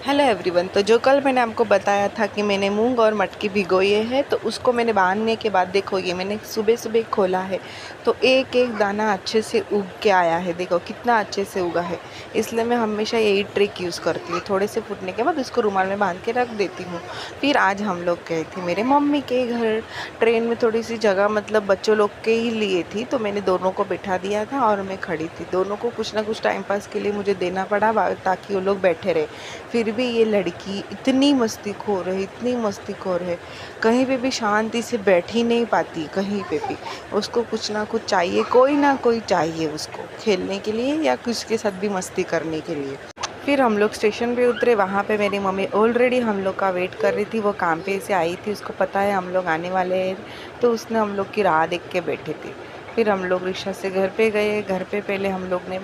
Hello everyone. तो जो कल मैंने आपको बताया था कि मैंने मूंग और मटकी भिगोए हैं, तो उसको मैंने बांधने के बाद देखो ये मैंने सुबह सुबह खोला है तो एक एक दाना अच्छे से उग के आया है। देखो कितना अच्छे से उगा है। इसलिए मैं हमेशा यही ट्रिक यूज़ करती हूँ। थोड़े से फूटने के बाद उसको रुमाल में बांध के रख देती हूँ। फिर आज हम लोग गए थे मेरे मम्मी के घर। ट्रेन में थोड़ी सी जगह मतलब बच्चों लोग के ही लिए थी, तो मैंने दोनों को बिठा दिया था और मैं खड़ी थी। दोनों को कुछ ना कुछ टाइम पास के लिए मुझे देना पड़ा ताकि वो लोग बैठे रहे। फिर भी ये लड़की इतनी मस्तीखोर है, इतनी मस्तीखोर है, कहीं पे भी शांति से बैठ ही नहीं पाती। कहीं पे भी उसको कुछ ना कुछ चाहिए, कोई ना कोई चाहिए उसको खेलने के लिए या किसी के साथ भी मस्ती करने के लिए। फिर हम लोग स्टेशन पे उतरे। वहाँ पे मेरी मम्मी ऑलरेडी हम लोग का वेट कर रही थी। वो काम पे से आई थी, उसको पता है हम लोग आने वाले हैं, तो उसने हम लोग की राह देख के बैठे थे। फिर हम लोग रिक्शा से घर पे गए। घर पे पहले हम लोग ने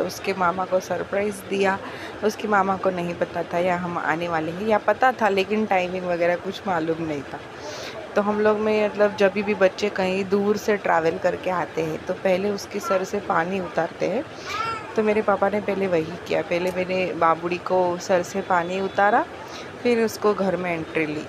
उसके मामा को सरप्राइज़ दिया। उसकी मामा को नहीं पता था या हम आने वाले हैं, या पता था लेकिन टाइमिंग वगैरह कुछ मालूम नहीं था। तो हम लोग में मतलब जब भी बच्चे कहीं दूर से ट्रैवल करके आते हैं तो पहले उसके सर से पानी उतारते हैं। तो मेरे पापा ने पहले वही किया। पहले मेरे बाबूड़ी को सर से पानी उतारा, फिर उसको घर में एंट्री ली।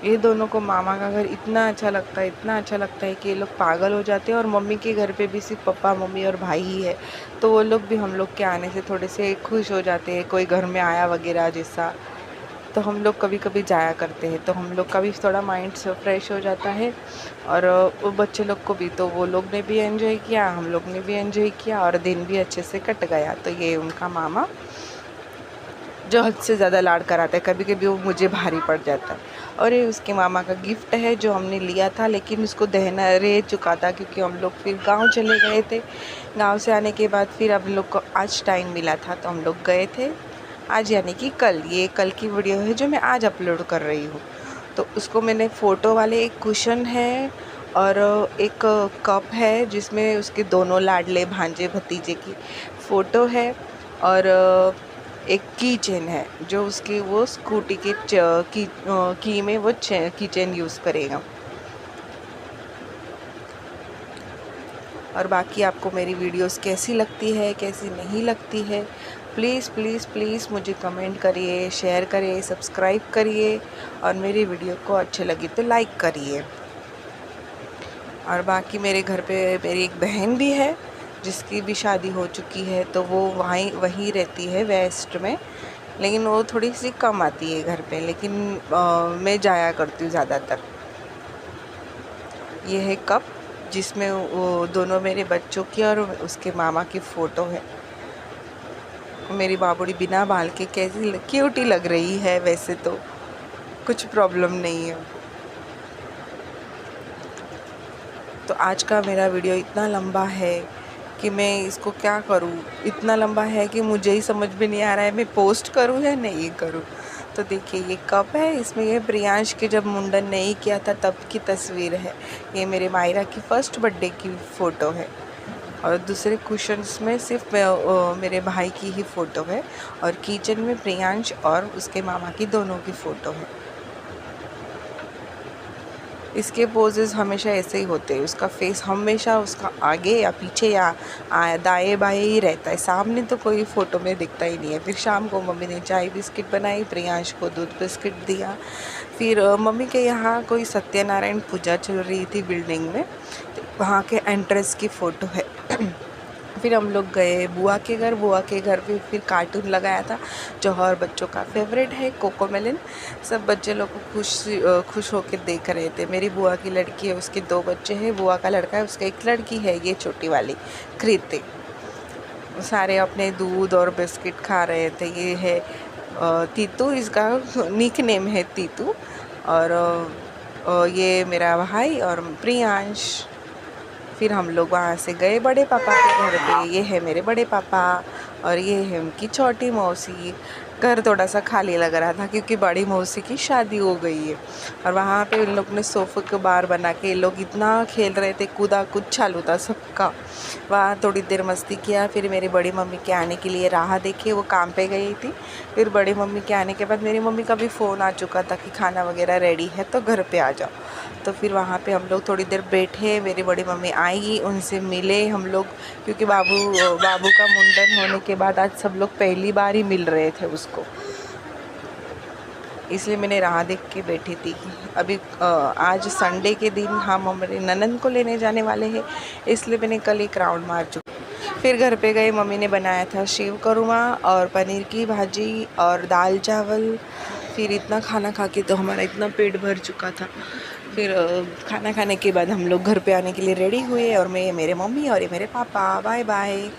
ये दोनों को मामा का घर इतना अच्छा लगता है, इतना अच्छा लगता है कि ये लोग पागल हो जाते हैं। और मम्मी के घर पे भी सिर्फ पापा मम्मी और भाई ही है, तो वो लोग भी हम लोग के आने से थोड़े से खुश हो जाते हैं, कोई घर में आया वगैरह जैसा। तो हम लोग कभी कभी जाया करते हैं, तो हम लोग का भी थोड़ा माइंड फ्रेश हो जाता है। और वो बच्चे लोग को भी, तो वो लोग ने भी एंजॉय किया, हम लोग ने भी एंजॉय किया और दिन भी अच्छे से कट गया। तो ये उनका मामा जो हद से ज़्यादा लाड़ कराता है, कभी कभी वो मुझे भारी पड़ जाता है। और ये उसके मामा का गिफ्ट है जो हमने लिया था, लेकिन उसको दहना रह चुका था क्योंकि हम लोग फिर गांव चले गए थे। गांव से आने के बाद फिर हम लोग को आज टाइम मिला था, तो हम लोग गए थे आज, यानी कि कल। ये कल की वीडियो है जो मैं आज अपलोड कर रही हूँ। तो उसको मैंने फ़ोटो वाले एक कुशन है और एक कप है जिसमें उसके दोनों लाडले भांजे भतीजे की फ़ोटो है, और एक की चेन है जो उसकी वो स्कूटी के की में वो की चेन यूज़ करेगा। और बाकी आपको मेरी वीडियोस कैसी लगती है, कैसी नहीं लगती है, प्लीज़ प्लीज़ प्लीज़ मुझे कमेंट करिए, शेयर करिए, सब्सक्राइब करिए, और मेरी वीडियो को अच्छे लगी तो लाइक करिए। और बाकी मेरे घर पे मेरी एक बहन भी है जिसकी भी शादी हो चुकी है, तो वो वहीं रहती है वेस्ट में, लेकिन वो थोड़ी सी कम आती है घर पे, लेकिन मैं जाया करती हूँ ज़्यादातर। ये है कप जिसमें वो दोनों मेरे बच्चों की और उसके मामा की फ़ोटो है। मेरी बाबूड़ी बिना बाल के कैसी क्यूटी लग रही है, वैसे तो कुछ प्रॉब्लम नहीं है। तो आज का मेरा वीडियो इतना लंबा है कि मैं इसको क्या करूं। इतना लंबा है कि मुझे ही समझ में नहीं आ रहा है मैं पोस्ट करूं या नहीं करूं। तो देखिए ये कप है, इसमें ये प्रियांश के जब मुंडन नहीं किया था तब की तस्वीर है। ये मेरे मायरा की फ़र्स्ट बर्थडे की फ़ोटो है। और दूसरे कुशन्स में सिर्फ मेरे भाई की ही फ़ोटो है, और किचन में प्रियांश और उसके मामा की दोनों की फ़ोटो है। इसके पोजेस हमेशा ऐसे ही होते हैं। उसका फेस हमेशा उसका आगे या पीछे या दाएं बाएं ही रहता है, सामने तो कोई फ़ोटो में दिखता ही नहीं है। फिर शाम को मम्मी ने चाय बिस्किट बनाई, प्रियांश को दूध बिस्किट दिया। फिर मम्मी के यहाँ कोई सत्यनारायण पूजा चल रही थी बिल्डिंग में, तो वहाँ के एंट्रेंस की फ़ोटो है। फिर हम लोग गए बुआ के घर। बुआ के घर पे फिर कार्टून लगाया था जो हर बच्चों का फेवरेट है, कोकोमेलन। सब बच्चे लोग को खुश होकर देख रहे थे। मेरी बुआ की लड़की है, उसके 2 बच्चे हैं। बुआ का लड़का है, उसका एक लड़की है, ये छोटी वाली खरीदते। सारे अपने दूध और बिस्किट खा रहे थे। ये है तीतू, इसका निक नेम है तीतू। और ये मेरा भाई और प्रियांश। फिर हम लोग वहाँ से गए बड़े पापा के घर पे। ये है मेरे बड़े पापा और ये है उनकी छोटी मौसी। घर थोड़ा सा खाली लग रहा था क्योंकि बड़ी मौसी की शादी हो गई है। और वहाँ पे उन लोग ने सोफ़े के बार बना के लोग इतना खेल रहे थे, कूदा कूद चालू था सबका। वहाँ थोड़ी देर मस्ती किया। फिर मेरी बड़ी मम्मी के आने के लिए राह देखी, वो काम पे गई थी। फिर बड़ी मम्मी के आने के बाद मेरी मम्मी का भी फ़ोन आ चुका था कि खाना वगैरह रेडी है तो घर पे आ जाओ। तो फिर वहाँ पे हम लोग थोड़ी देर बैठे। मेरी बड़ी मम्मी आई, उनसे मिले हम लोग, क्योंकि बाबू का मुंडन होने के बाद आज सब लोग पहली बार ही मिल रहे थे उसको। इसलिए मैंने राह देख के बैठी थी। अभी आज संडे के दिन हम हमारे ननंद को लेने जाने वाले हैं, इसलिए मैंने कल एक राउंड मार चुकी। फिर घर पे गए, मम्मी ने बनाया था सेव करूमा और पनीर की भाजी और दाल चावल। फिर इतना खाना खा के तो हमारा इतना पेट भर चुका था। फिर खाना खाने के बाद हम लोग घर पे आने के लिए रेडी हुए, और मैं, मेरे मम्मी और ये मेरे पापा। Bye bye.